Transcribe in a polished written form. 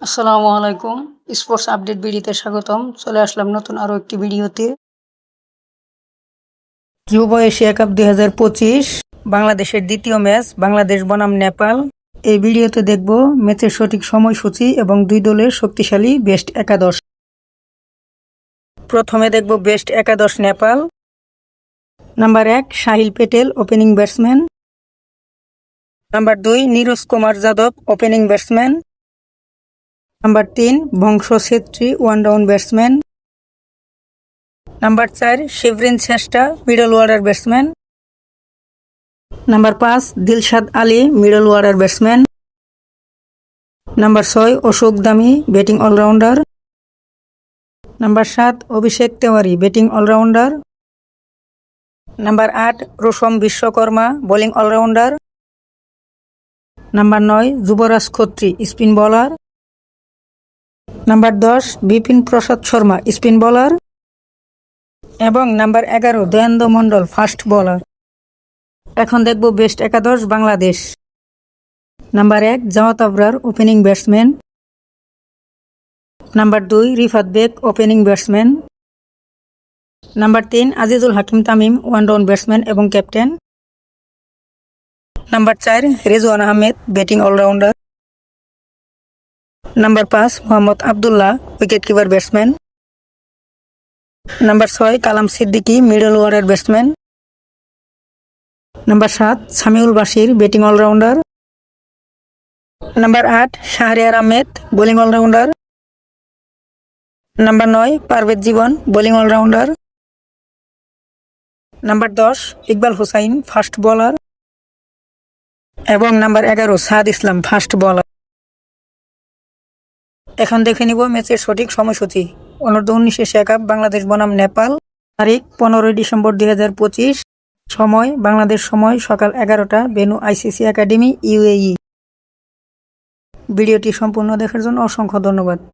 আসসালামু আলাইকুম। Sports update ভিডিওতে স্বাগতম। চলে আসলাম নতুন আরও একটি ভিডিওতে। যুব এশিয়া কাপ 2025 বাংলাদেশের দ্বিতীয় ম্যাচ বাংলাদেশ বনাম নেপাল। এই ভিডিওতে দেখব ম্যাচের সঠিক সময়সূচি এবং দুই দলের শক্তিশালী বেস্ট একাদশ। প্রথমে দেখব বেস্ট একাদশ Nepal. Number 1 Sahil Patel opening batsman. Number 2 Neeraj Kumar Yadav opening batsman. Number 3 Vansh Chhetri one down batsman. Number 4 শিবরিন চেষ্টা middle order batsman. Number 5 Dilshad Ali middle order batsman. Number 6 Ashok Dhami batting allrounder. Number 7 Abhishek Tiwari batting allrounder. Number 8 Resham Bishwakarma bowling allrounder. Number 9 Yuvraj Khatri spin bowler. Number 10 Bipin Prasad Sharma spin bowler এবং number 11 Dayanand Mondal fast bowler. এখন দেখব best একাদশ Bangladesh. Number 1 Jamat Abrar opening batsman. Number 2 Rifat Baig opening batsman. Number 3 Azizul Hakim Tamim one down batsman এবং captain. Number 4 Rezwan Ahmed batting allrounder. Number 5 Mohammad Abdullah wicket keeper batsman. Number 6 Kalam Siddiqui middle order batsman. Number 7 Samiul Bashir batting allrounder. Number 8 Shahriar Ahmed bowling allrounder. Number 9 Parvez জীবন bowling allrounder. Number 10 Iqbal Hossain fast bowler এবং number 11 Saad Islam fast bowler. এখন দেখে নিব ম্যাচের সঠিক সময়সূচি। অনূর্ধ্ব-19 Asia cup Bangladesh বনাম নেপাল। তারিখ 15 ডিসেম্বর 2025। সময় বাংলাদেশ সময় সকাল 11টা। Venue ICC academy UAE. ভিডিওটি সম্পূর্ণ দেখার জন্য অসংখ্য ধন্যবাদ।